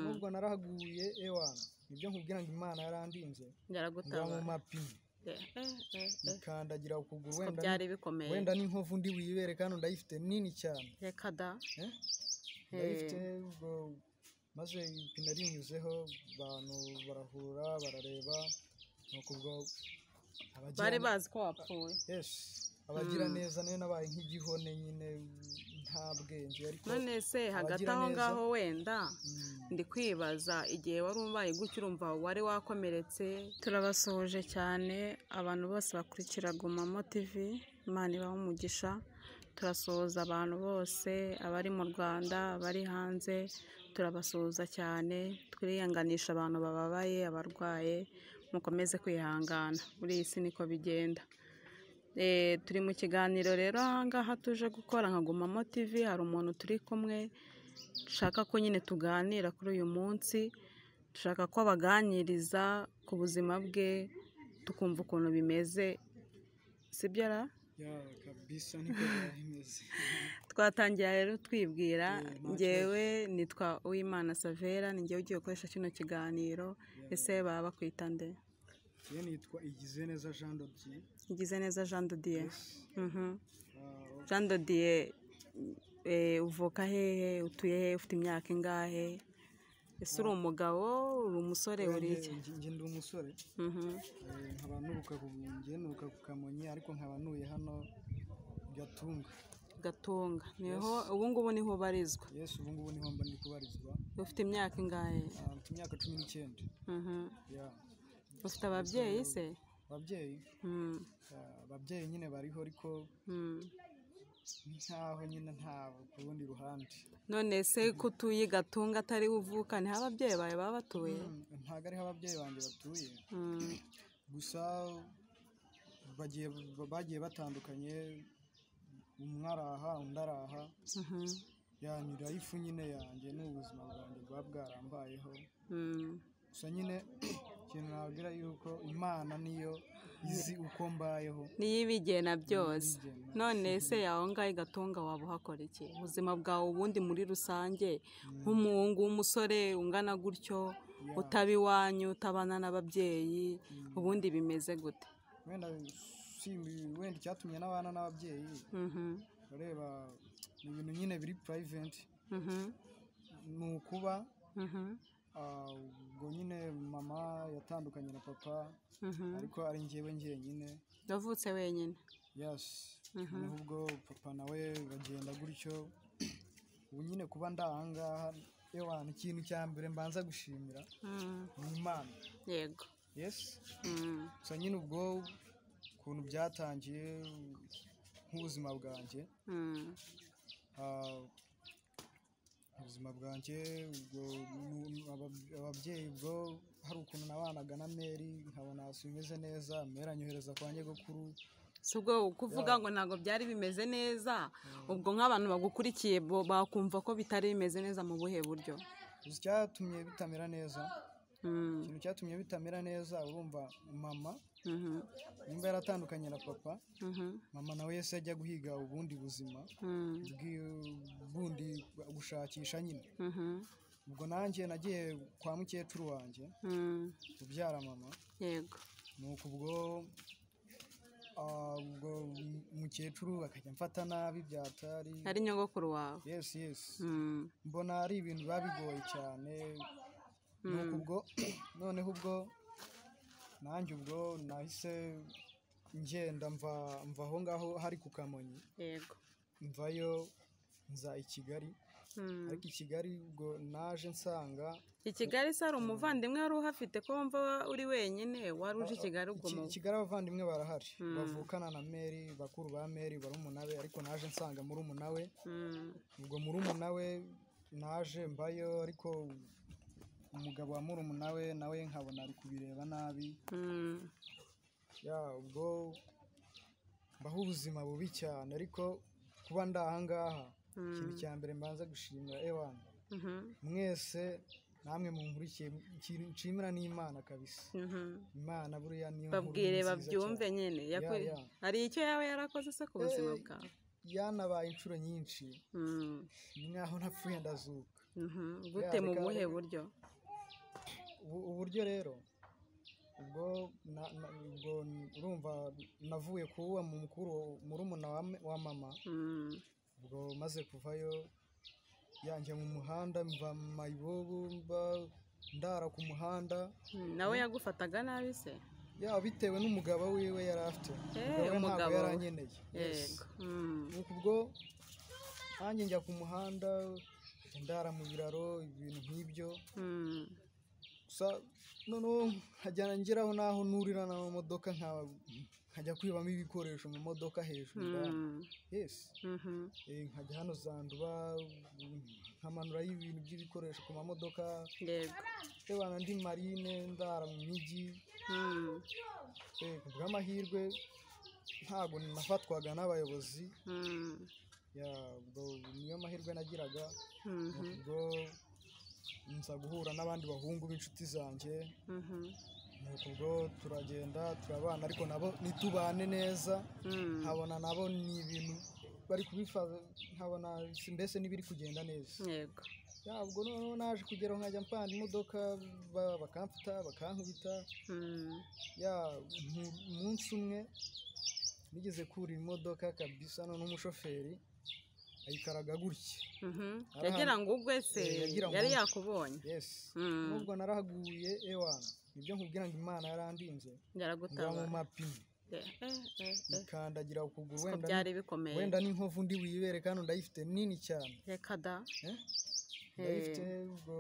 nubwo narahaguye ewana nibyo nkubwira ngo Imana yarandinze yaragutaba mu mapine ikandagira ukuguru wenda byari bikomeye wenda n'inkovu ndi wibere kandi ndayifite nini cyane reka da ndayifite ubwo maze ipine rinyuzeho abantu barahura barareba nuko ubwo bari bazi ko wapfuye abagira neza nayo nabaye nk'igihone nyine nta bwenge ariko none se hagati aho ngaho wenda ndi kwibaza igihe wari umbaye gutyo urumva wari wakomeretse. Turabasohoje cyane abantu bose bakurikira Gumamo TV, Imana ibahe umugisha. Turasohoza abantu bose abari mu Rwanda abari hanze, turabasuhuza cyane, twihanganisha abantu bababaye abarwaye, mukomeze kwihangana muri iyi si niko bigenda. Turi mu kiganiro rero ahangaha tuje gukora nka Gumamo TV, hari umuntu turi kumwe dushaka ko nyine tuganira kuri uyu munsi, dushaka ko abaganiriza ku buzima bwe tukumva ukuntu bimeze, sibyo ra? kabisa niko bimeze. Twatangira rero twibwira, njyewe nitwa Uwimana Savera, ni njyewe ugiye gukoresha kino kiganiro. Ese baba bakwita nde? Njyewe nitwa Igizeneza Jean de Dieu. Igizeneza Jean de Dieu. Jean de Dieu, uvuka hehe, utuye hehe, ufite imyaka ingahe? Ese uri umugabo, uri umusore, uri iki? Njye ndi umusore, nkaba nuruka ku Kamonyi ariko nkaba nuye hano Gatunga. Niho ubu ngubu niho barizwa? Yes, ubu ngubu niho mba ndi kubarizwa. Ufite imyaka ingahe? Mfite imyaka 19. Ufite ababyeyi se? Ababyeyi nyine bariho ariko nkaho nyine nta ku rundi ruhande. None se ko utuye Gatunga atari uvuka, niho ababyeyi bawe baba batuye? Ntabwo ariho ababyeyi banjye batuye, gusa bagiye batandukanye, umwe araha undi araha. Ni life nyine yanjye n'ubuzima bwanjye bwa bwarambayeho. Gusa nyine ikintu nabwira yuko Imana niyo izi uko mbayeho, niyo ibigena byose. None se aho ngaho Gatunga waba uhakora iki? Ubuzima bwawe ubundi muri rusange nk'umuhungu w'umusore ungana gutyo, utaba iwanyu, utabana n'ababyeyi, ubundi bimeze gute? Wenda icyatumye n'abana n'ababyeyi, ureba ni ibintu nyine biri private, ni ukuba ubwo nyine mama yatandukanye na papa, ariko ari njyewe njyenyine. Wavutse wenyine? Yes. Noneho ubwo papa nawe bagenda gutyo, ubu nyine kuba ndahangaha ewana ikintu cya mbere mbanza gushimira ni Imana. Yego. Yes. Gusa nyine ubwo ukuntu byatangiye nk'ubuzima bwanjye, ubuzima bwanjye ababyeyi ubwo hari ukuntu nabanaga na Mary, nkabona bimeze neza, Mary anyohereza kwa nyogokuru. Si ubwo kuvuga ngo ntabwo byari bimeze neza, ubwo nk'abantu bagukurikiye bakumva ko bitari bimeze neza mu buhe buryo? Icyatumye bitamera neza, ikintu cyatumye bitamera neza, urumva mama nimba yaratandukanye na papa, mama nawe yese ajya guhiga ubundi buzima bundi gushakisha nyine. Ubwo nanjye nagiye kwa mukecuru wanjye kubyara mama. Yego. Nuko ubwo umukecuru akajya mfata nabi byatari. Ari nyogokuru wawe? Yes. Mbona ari ibintu biba bigoye cyane. Nuko ubwo noneho ubwo nanjye ubwo nahise ngenda mva aho ngaho hari ku Kamonyi. Yego. Mvayo nza i Kigali. Ariko i Kigali ubwo naje nsanga i Kigali se hari umuvandimwe wari uhafite ko wumva uri wenyine, wari uje i Kigali? Ubwo i Kigali abavandimwe barahari bavukana na Mary, bakuru ba Mary, barumuna be, ariko naje nsanga murumuna we. Ubwo murumuna we naje mbayo, ariko umugabo wa murumuna we nawe nkabona ari kubireba nabi. Ubwo mbaho ubuzima bubi cyane, ariko kuba ndahangaha ikintu cya mbere mbanza gushimira ewana mwese namwe munkurikiye, nshimira n'Imana kabisa. Imana buriya niyo babwire babyumve nyine. Hari icyo yawe yarakoze se ku buzima bwawe? Yanabaye inshuro nyinshi, ni nkaho napfuye ndazuka. gute mu buhe buryo? Uburyo rero ubwo urumva navuye kuba murumuna wa mama, ubwo maze kuvayo yanjye mu muhanda mva mayibobo ndara ku muhanda. Nawe yagufataga nabi se? Bitewe n'umugabo wiwe yari afite, ntabwo yaranyeneye. Yego. Ubwo nanjye njya ku muhanda ndara mu biraro ibintu nk'ibyo. Gusa noneho nkajya ngeraho naho nurira n'amamodoka nkajya kwibamo ibikoresho mu modoka hejuru. Nkajya hano Zanduba nkamanurayo ibintu by'ibikoresho ku mamodoka. Yego. Ndi marine ndara mu mijyi. Kubw'amahirwe ntabwo nafatwaga n'abayobozi. Niyo mahirwe nagiraga. Ubwo nza guhura n'abandi bahungu b'inshuti zanjye. Ubwo turagenda turabana, ariko nabo ntitubane neza. nkabona nabo ni ibintu bari kubifata, nkabona mbese n'ibiri kugenda neza. Yego. Ubwo noneho naje kugeraho nkajya mpanda imodoka bakamfata bakankubita. Umunsi umwe nigeze kurira imodoka kabisa, none umushoferi ayikaraga gutya. Yagira ngo ugwe se? Yari yakubonye? Nubwo narahaguye nibyo nkubwira ngo Imana yarandinze. Yaragutaba mu mapine ikandagira ukuguru, wenda n'inkovu ndi wibere kandi ndayifite nini cyane. Reka da. Ndayifite. Ubwo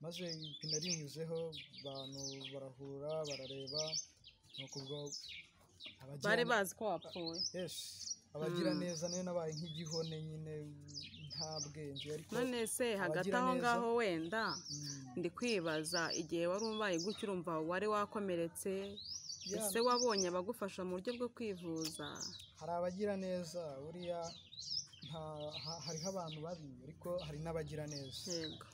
maze ipine rinyuzeho abantu barahura barareba. Nuko ubwo bari bazi ko wapfuye. Abagira neza nayo nabaye nk'igihone nyine nta bwenge. Ariko none se hagati aho ngaho wenda ndi kwibaza, igihe wari ubaye gutyo urumva wari wakomeretse, ese wabonye abagufasha mu buryo bwo kwivuza? Hari abagira neza buriya, hariho abantu babi ariko hari n'abagira neza. Yego.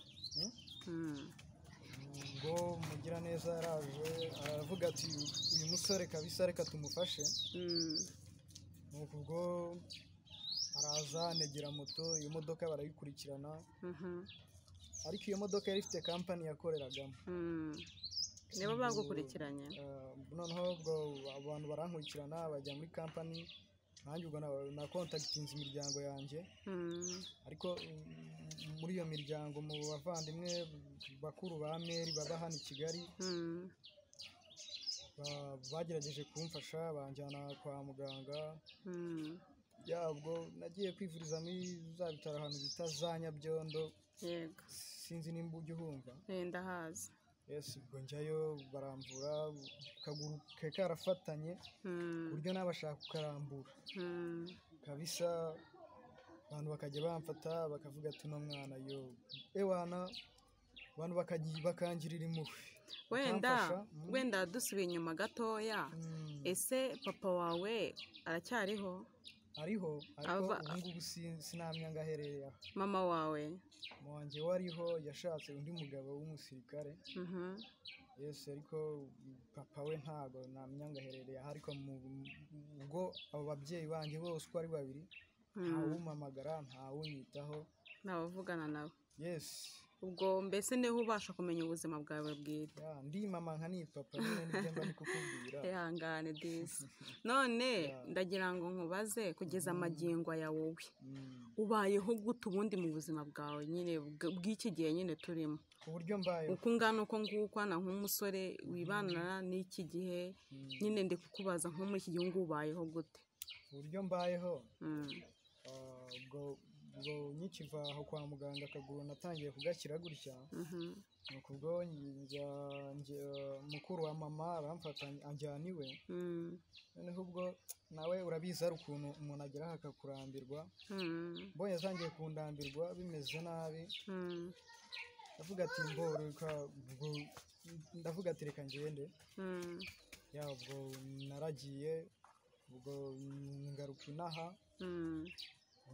Ubwo mugira neza yaraje aravuga ati uyu musore kabisa reka tumufashe. Ubwo araza anegera moto, iyo modoka barayikurikirana. Ariko iyo modoka yari ifite kampani yakoreragamo. Nibo bagukurikiranye? Noneho ubwo abantu barankurikirana bajya muri kampani, nanjye ubwo nakontagitinze imiryango yanjye. Ariko muri iyo miryango mu bavandimwe bakuru ba Meri baba hano i Kigali, bagerageje kumfasha banjyana kwa muganga. Ubwo nagiye kwivuriza muri za bitaro ahantu bita za Nyabyondo. Yego. Sinzi nimba ujya uhumva. Ndahazi. Ubwo njyayo baramvura, akaguru ke karafatanye ku buryo nabashaka kukarambura kabisa. Abantu bakajya bamfata bakavuga ati uno mwana abantu bakangirira impuhwe. Wenda dusubiye inyuma gatoya, ese papa wawe aracyariho? Ariho, ariko ubungubu sinamenya ngo aherereye aho. Mama wawe? Mama wanjye wariho yashatse undi mugabo w'umusirikare. Ariko papa we ntabwo namenya ngo aherereye aho. Ariko ubwo abo babyeyi banjye bose uko ari babiri, ntawumpamagara ntawunyitaho, ntawuvugana nawe. ubwo mbese niho ubasha kumenya ubuzima bwawe bwite. Ndi mama nka ni papa nyine nibyo mba ndikukubwira. Ihangane disi. None ndagira ngo nkubaze kugeza amagingo ya wowe ubayeho gute ubundi mu buzima bwawe nyine bw'iki gihe nyine turimo? Uburyo mbayeho uko ngana uko ngukwana nk'umusore wibanana n'iki gihe nyine ndi kukubaza nko muri iki gihe ubayeho gute? Uburyo mbayeho ubwo nyikiva aho kwa muganga akaguru natangiye kugakira gutya. Nuko ubwo mukuru wa mama aramfata anjyana iwe. Noneho ubwo nawe urabizi ari ukuntu umuntu ageraho akakurambirwa. Mbonye atangiye kundambirwa bimeze nabi, ndavuga ati ndavuga ati reka ngende. Ubwo naragiye, ubwo ngaruka inaha.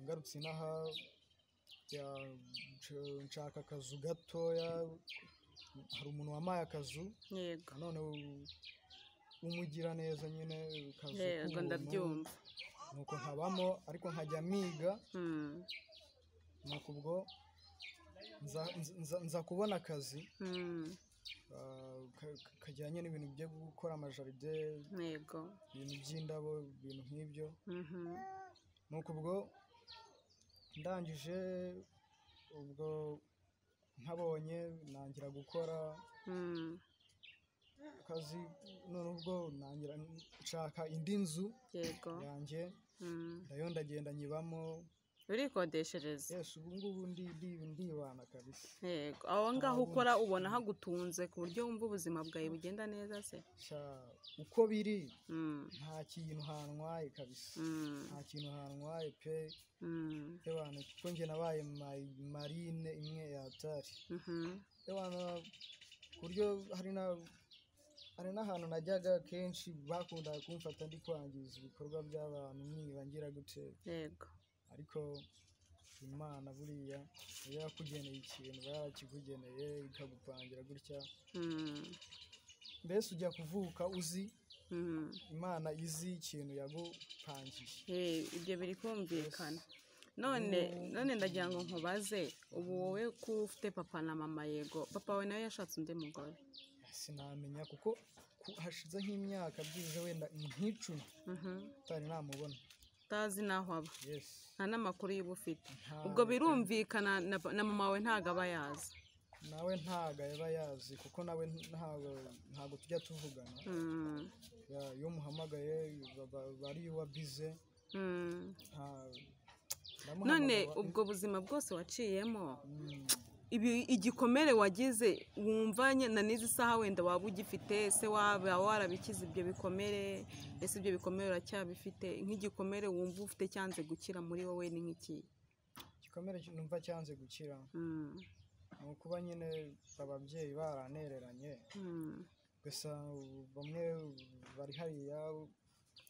Ngarutse inaha nshaka akazu gatoya, hari umuntu wamaye akazu. Yego. None umugira neza nyine akazu. Yego ndabyumva. Nuko nkabamo ariko nkajya miga. Nuko ubwo nza kubona akazi kajyanye n'ibintu byo gukora amajaride, ibintu by'indabo, ibintu nk'ibyo. nuko ubwo ndangije, ubwo nkabonye nangira gukora akazi, none ubwo nangira nshaka indi nzu yanjye, nayo ndagenda nyibamo. urikodeshereza? Yes, ubu ngubu ndibana kabisa. Yego. Aho ngaho ukora ubona hagutunze ku buryo wumva ubuzima bwawe bugenda neza se? Uko biri nta kintu hantwaye kabisa, nta kintu hantwaye pe. Ebana kuko njye nabaye marine imwe ya hatari. Ebana ku buryo hari n'ahantu najyaga kenshi bakundaga kumfata ndi kwangiza ibikorwa by'abantu, niba ngira gute. Yego. Ariko Imana buriya iyo yakugeneye ikintu yarakikugeneye ikagupangira gutya. Mbese ujya kuvuka uzi Imana izi ikintu yagupangiye. Ibyo biri kumvikana. none ndagira ngo nkubaze, ubu wowe ko ufite papa na mama, yego papa we nawe yashatse undi mugore? Sinamenya kuko hashize nk'imyaka byibuze wenda nk'icumi utari namubona, utazi n'aho aba. Yes. Nta n'amakuru y'uba ufite. Ubwo birumvikana na mama we ntago aba yazi? Nawe ntago aba yazi kuko nawe ntago tujya tuvugana. Iyo muhamagaye bari uwa bize. None ubwo buzima bwose waciyemo, igikomere wagize wumva na n'izi saha wenda waba ugifite, ese waba warabikize ibyo bikomere? Ese ibyo bikomere uracyabifite? Nk'igikomere wumva ufite cyanze gukira muri wowe ni nk'iki? Igikomere numva cyanze gukira ni ukuba nyine ababyeyi baranereranye, gusa bamwe bari hariya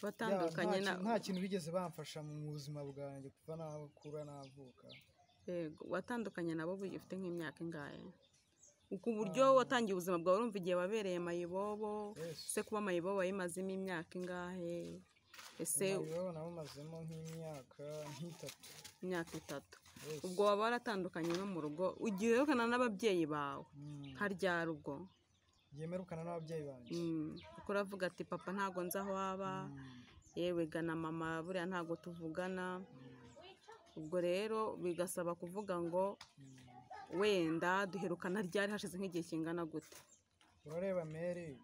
batandukanye, nta kintu bigeze bamfasha mu buzima bwanjye kuva nakura navuka. Yego. Watandukanye nabo ufite nk'imyaka ingahe? Uku buryo watangiye ubuzima bwawe urumva igihe wabereye mayibobo? Ese kuba mayibobo wayimazemo imyaka ingahe? Ese mayibobo nabamazemo nk'imyaka nk'itatu. Imyaka itatu. Ubwo waba waratandukanye no mu rugo, ugiye uherukana n'ababyeyi bawe? Haryara ubwo? Yemerukana n'ababyeyi banjye. Kuko uravuga ati papa ntago nzi aho aba, yewe gana mama buriya ntago tuvugana. Ubwo rero bigasaba kuvuga ngo wenda duherukana ryari, hashize nk'igihe kingana gute? Urareba Mary,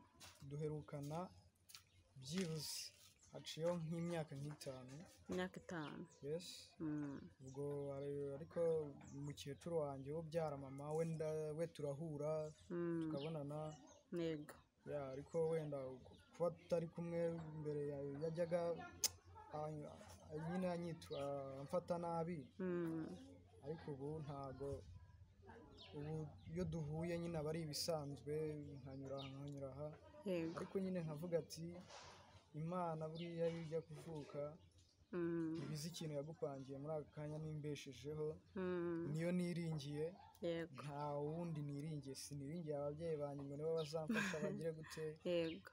duherukana byibuze haciyeho nk'imyaka nk'itanu. Imyaka 5? Yes. Ubwo ariko umukecuru wanjye ubyara mama we turahura tukabonana. Yego. Ariko wenda kuba tutari kumwe mbere yajyaga nyine amfata nabi, ariko ubu ntago. Ubu iyo duhuye nyine aba ari ibisanzwe, nkanyura aha. Ariko nyine nkavuga ati Imana buriya iyo ujya kuvuka ibizi ikintu yagupangiye muri aka kanya nimbeshejeho, niyo niringiye. Nta wundi niringiye, siniringiye ababyeyi banjye ngo nibo bazamfasha bagire gute. Yego.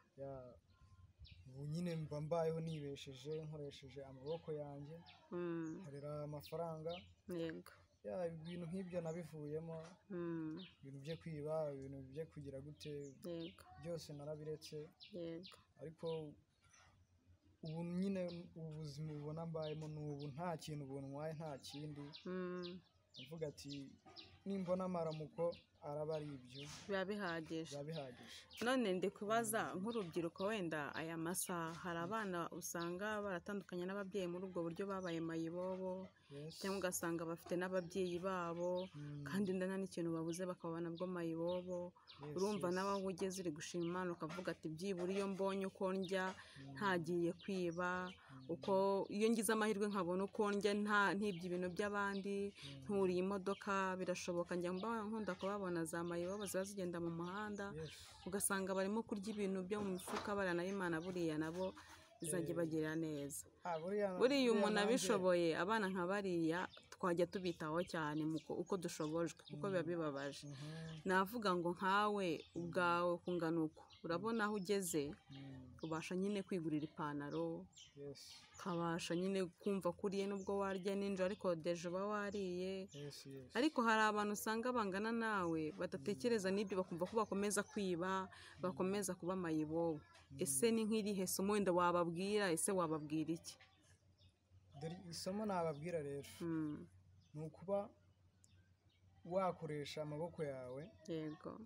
Ubu nyine mba mbayeho nibesheje, nkoresheje amaboko yanjye, nkorera amafaranga. Yego. Ibintu nk'ibyo nabivuyemo, ibintu byo kwiba, ibintu byo kugira gute, byose narabiretse. Yego. Ariko ubu nyine ubuzima ubona mbayemo n'ubu nta kintu buntwaye, nta kindi. Mvuga ati nimbona amaramuko araba ari ibyo, biba bihagije. None ndi kubaza nk'urubyiruko, wenda aya masaha hari abana usanga baratandukanye n'ababyeyi muri ubwo buryo, babaye mayibobo, cyangwa ugasanga bafite n'ababyeyi babo kandi nta n'ikintu babuze bakabona bwo mayibobo. Urumva nawe aho ugeze uri gushima Imana ukavuga ati byibura iyo mbonye uko ndya ntagiye kwiba, uko iyo ngize amahirwe nkabona uko ndya ntibye ibintu by'abandi, nturiye imodoka. Birashoboka njya nkunda kubabona za mayibobo ziba zigenda mu muhanda, ugasanga barimo kurya ibintu byo mu mifuka, baranaye Imana buriya nabo bizajya bagirira neza. Buriya umuntu abishoboye, abana nka bariya twajya tubitaho cyane uko dushobojwe, kuko biba bibabaje. Navuga ngo nkawe ubwawe kungana uko urabona aho ugeze, ukabasha nyine kwigurira ipantaro, ukabasha nyine kumva kuriye nubwo warya nijoro ariko deje uba wariye. Ariko hari abantu usanga bangana nawe badatekereza n'ibyo, bakumva ko bakomeza kwiba, bakomeza kuba mayibobo. Ese ni nk'irihe somo wenda wababwira? Ese wababwira iki? Isomo nababwira rero ni ukuba wakoresha amaboko yawe, yego,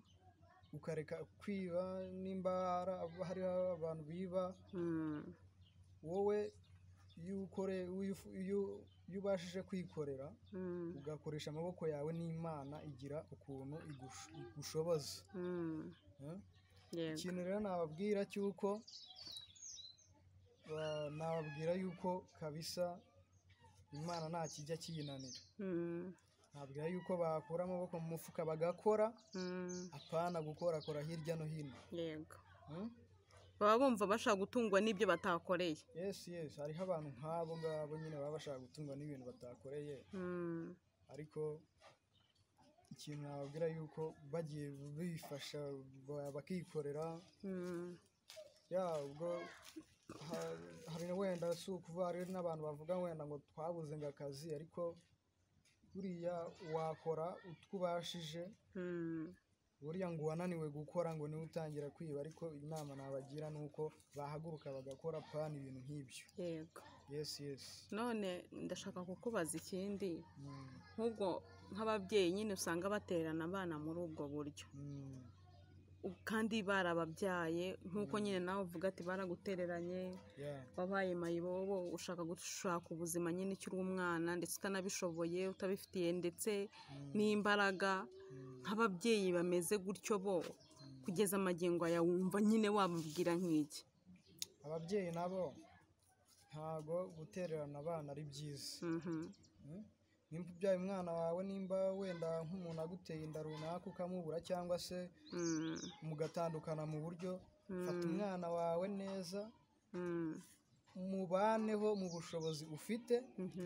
ukareka kwiba. Nimba hari abantu biba, wowe iyo ubashije kwikorera ugakoresha amaboko yawe, n'Imana igira ukuntu igushoboza. Ikintu rero nababwira cy'uko nababwira yuko kabisa Imana nta kijya kiyinanira. Nababwira yuko bakura amaboko mu mufuka bagakora, apana gukorakora hirya no hino. Yego. Baba bumva bashaka gutungwa n'ibyo batakoreye. Yes, hariho abantu nk'abo ngabo nyine baba bashaka gutungwa n'ibintu batakoreye. Ariko ikintu nababwira yuko bagiye bifasha bakikorera, ubwo hari wenda si ukuvuga, hari n'abantu bavuga wenda ngo twabuze ngo akazi, ariko buriya wakora utwo ubashije. Buriya ngo wananiwe gukora ngo niwe utangira kwiba. Ariko inama nabagira ni uko bahaguruka bagakora, pana ibintu nk'ibyo. Yego. Yes. None ndashaka kukubaza ikindi, nk'ubwo nk'ababyeyi nyine usanga baterana abana muri ubwo buryo, kandi barababyaye nk'uko nyine nawe uvuga ati baragutereranye, wabaye mayibobo, ushaka gushaka ubuzima nyine ukiri umwana, ndetse utanabishoboye, utabifitiye ndetse n'imbaraga. Nk'ababyeyi bameze gutyo bo kugeza amagingo aya, wumva nyine wababwira nk'iki? Ababyeyi nabo ntago gutererana abana ari byiza. Nimba ubyaye umwana wawe, nimba wenda nk'umuntu aguteye inda runaka ukamubura, cyangwa se mugatandukana mu buryo, fata umwana wawe neza, mubaneho mu bushobozi ufite,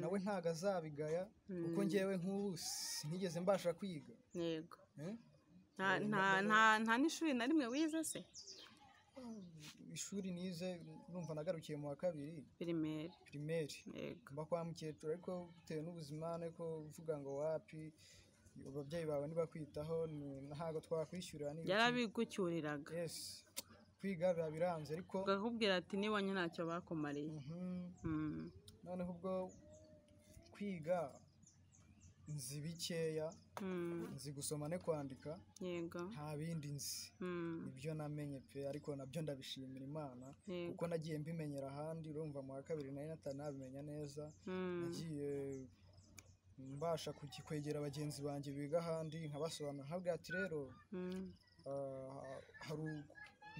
nawe ntago azabigaya. Kuko njyewe nk'ubu sinigeze mbasha kwiga. Yego. nta n'ishuri na rimwe wize se? Ishuri nize numva nagarukiye mu wa kabiri primaire, mba kwa mukecuru, ariko bitewe n'ubuzima ariko uvuga ngo wapi, ababyeyi bawe nibakwitaho ntago twakwishyurira. Yarabigucyuriraga? Yes, kwiga biba biranze, ariko bakakubwira ati niwanyu ntacyo bakumariye. Noneho ubwo kwiga nzi bikeya, nzi gusoma no kwandika. Yego. Nta bindi nzi. Ibyo namenye pe, ariko nabyo ndabishimira Imana, kuko nagiye mbimenyera ahandi. Urumva mu wa kabiri nari natanabimenya neza, nagiye mbasha kwegera bagenzi banjye biga ahandi, nkabasobanura nkabwira ati rero hari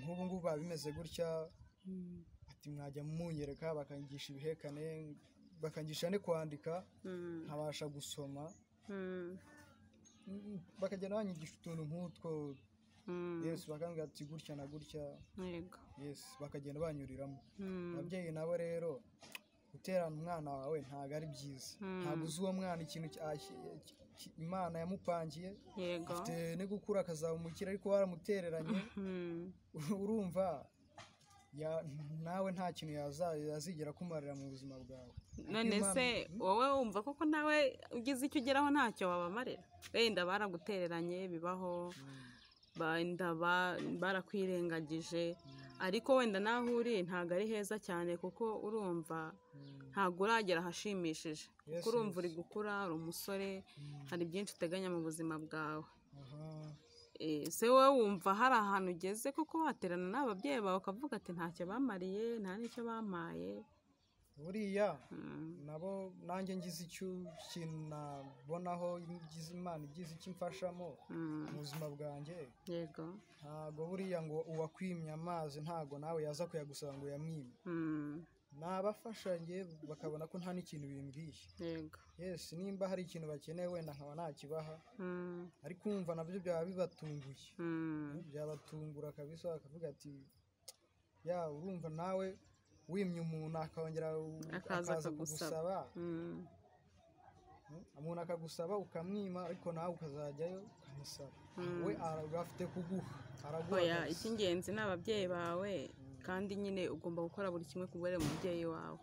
nk'ubu ngubu babimeze gutya, ati mwajya munyereka, bakangisha ibihekane, bakangisha no kwandika, nkabasha gusoma, bakagenda banyigisha utuntu nk'utwo. Yes, bakambwira ati gutya na gutya. Yego. Yes, bakagenda banyuriramo. Ababyeyi nabo rero guterana umwana wawe ntago ari byiza. Ntago uzi uwo mwana ikintu Imana yamupangiye. Yego. Afite no gukura akazamukira, ariko waramutereranye, urumva nawe nta kintu yazigera kumarira mu buzima bwawe. None se wowe wumva koko nawe ugize icyo ugeraho ntacyo wabamarira? Wenda baragutereranye, bibaho, wenda barakwirengagije, ariko wenda naho uri ntabwo ari heza cyane, kuko urumva ntabwo uragera ahashimishije. Kuko urumva uri gukura, uri umusore, hari byinshi uteganya mu buzima bwawe. Se wowe wumva hari ahantu ugeze koko waterana n'ababyeyi bawe ukavuga ati ntacyo bamariye, nta n'icyo bampaye? Buriya nabo nanjye ngize ikintu nabonaho, Imana igize icyo imfashamo mu buzima bwanjye. Yego. Ntabwo buriya ngo uwakwimye amazi ntabwo nawe yaza kuyagusaba ngo uyamwime. Nabafashanye bakabona ko nta n'ikintu bimbwiye. Yego. Yes, nimba hari ikintu bakeneye wenda nkaba nakibaha, ariko umva nabyo byaba bibatunguye. Byabatungura kabisa, bakavuga ati urumva nawe wimye umuntu akongera akaza kugusaba, umuntu akagusaba ukamwima, ariko nawe ukazajyayo ukamusaba, we afite kuguha, araguha. Icy'ingenzi n'ababyeyi bawe kandi nyine ugomba gukora buri kimwe kubera umubyeyi wawe,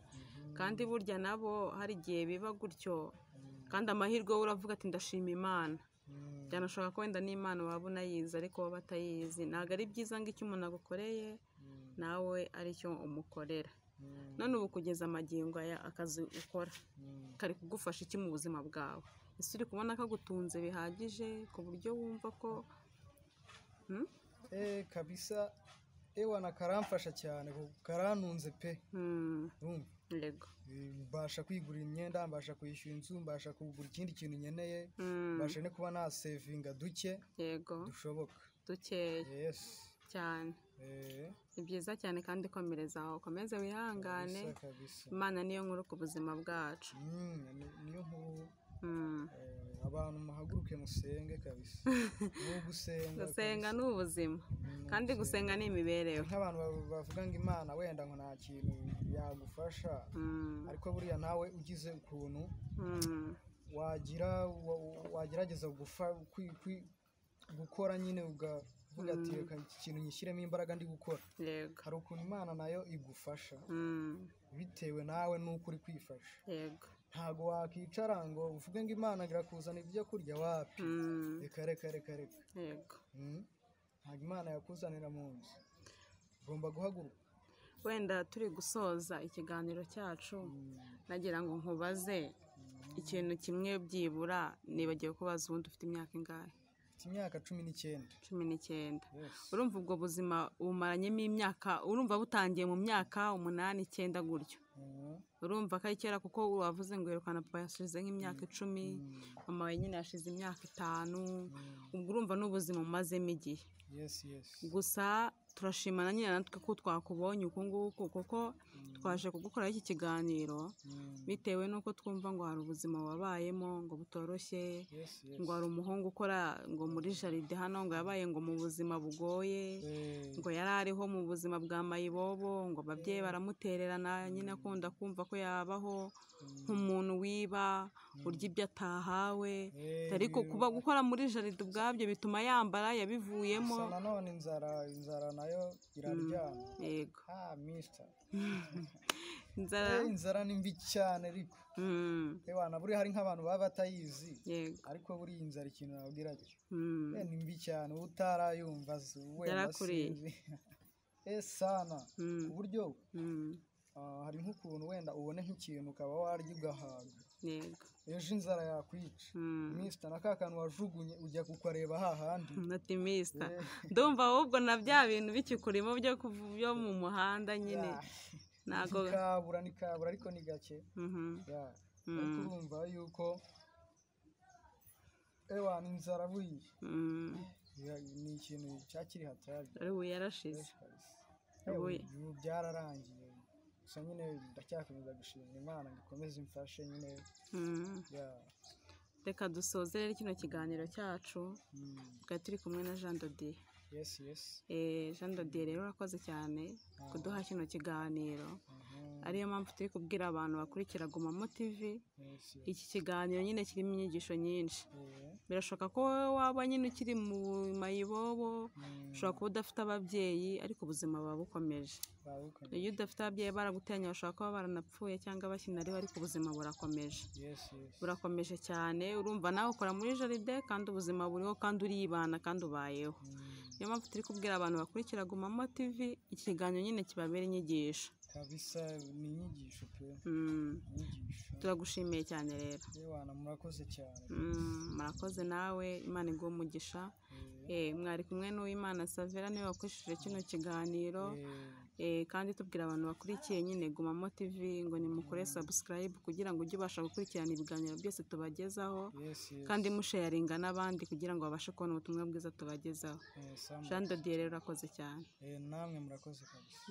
kandi burya nabo hari igihe biba gutyo, kandi amahirwe wowe uravuga ati ndashima Imana, byanashoboka ko wenda n'Imana waba unayizi ariko wowe batayizi. Ntabwo ari byiza ngo icyo umuntu agukoreye nawe aricyo umukorera. None ubu kugeza amagingo aya akazi ukora kari kugufasha iki mu buzima bwawe? Ese uri kubona kagutunze bihagije ku buryo wumva ko kabisa ewana karamfasha cyane, karantunze pe. Yego. Mbasha kwigurira imyenda, mbasha kwishyura inzu, mbasha kugura ikindi kintu nkeneye, mbasha no kuba nasevinga duke. Yego. Dushoboka. Dukeya. Yes. Cyane. Ni byiza cyane kandi komereza aho, ukomeze wihangane. Imana niyo nkuru ku buzima bwacu. Niyo nkuru. Abantu muhaguruke musenge kabisa. Gusenga ni ubuzima kandi gusenga ni imibereho. Nk'abantu bavuga ngo Imana wenda ngo nta kintu yagufasha, ariko buriya nawe ugize ukuntu wagerageza gukora nyine uvuga ati reka iki kintu nyishyiremo imbaraga ndi gukora. Hari ukuntu Imana nayo igufasha bitewe nawe nuko uri kwifasha. Yego. Ntago wakicara ngo uvuge ngo Imana irakuzana ibyo kurya, wapi? Reka. Yego. Ntago Imana yakuzanira mu nzu, ugomba guhaguruka. Wenda turi gusoza ikiganiro cyacu, nagira ngo nkubaze ikintu kimwe byibura, nibagiwe kubaza ubundi ufite imyaka ingahe? Imyaka 19. 19. Urumva ubwo buzima umaranyemo imyaka, urumva butangiye mu myaka 8, 9 gutyo. Urumva ko kera kuko wavuze ngo yerukana papa yashize nk'imyaka 10, mama we nyine yashize imyaka 5, ubwo urumva n'ubuzima umazemo igihe. Yes. Gusa turashimana nyine natwe ko twakubonye uko nguko, kuko twaje kugukoraho iki kiganiro bitewe n'uko twumva ngo hari ubuzima wabayemo ngo butoroshye. Ngo hari umuhungu ukora ngo muri jaride hano ngo yabaye ngo mu buzima bugoye, ngo yari ariho mu buzima bwa mayibobo, ngo ababyeyi baramutererana, nyine akunda kumva ko yabaho nk'umuntu wiba urya ibyo atahawe, ariko kuba gukora muri jaride ubwabyo bituma yambara, yabivuyemo. Nanone inzara nayo iraryana. Yego. Mister. Inzara ni mbi cyane ariko. Ewana buri hari nk'abantu baba batayizi. Yego. Ariko buri inzara ikintu nabwira cyo. Ni mbi cyane utarayumva wenda sinzi. Sana. Uburyo hari nk'ukuntu wenda ubone nk'ikintu ukaba warya ugahaga. Yego. Ejo inzara yakwica. Mister na kakantu wajugunye ujya kukareba hahandi. Nati Mister. Ndumva ahubwo na bya bintu bikikurimo byo mu muhanda nyine. Nago nikabura ariko ni gake. Ariko urumva yuko ewana inzara buyi. Ni ikintu cyakiri hatari. Ubu yarashize. Ubu byararangiye. Gusa nyine ndacyakomeza gushimira Imana ngo ikomeze imfashe nyine. Reka dusoze rero kino kiganiro cyacu, twari turi kumwe na Jean de Dieu. Yes. Jean de Dieu rero urakoze cyane kuduha kino kiganiro. Ariyo mpamvu turi kubwira abantu bakurikira Gumamo TV, iki kiganiro nyine kirimo inyigisho nyinshi. Birashoboka ko waba nyine ukiri mu mayibobo, ushobora kuba udafite ababyeyi ariko ubuzima buba bukomeje. Iyo udafite ababyeyi baragutenya, bashobora kuba baranapfuye cyangwa bakinariho, ariko ubuzima burakomeje. Burakomeje cyane. Urumva nawe ukora muri jaride kandi ubuzima buriho kandi uribana kandi ubayeho. Niyo mpamvu turi kubwira abantu bakurikira Gumamo TV, iki kiganiro nyine kibabera inyigisho. Kabisa ni inyigisho pe. Turagushimiye cyane rero. Ewana murakoze cyane. Murakoze nawe, Imana iguhe umugisha. Mwari kumwe n'Uwimana Savera niwe wakoresheje kino kiganiro. Kandi tubwira abantu bakurikiye nyine Gumamo TV ngo nimukore subscribe kugira ngo ujye ubasha gukurikirana ibiganiro byose tubagezaho, kandi musharinga n'abandi kugira ngo babashe kubona ubutumwa bwiza tubagezaho. Jean de Dieu rero urakoze cyane. Namwe murakoze kabisa.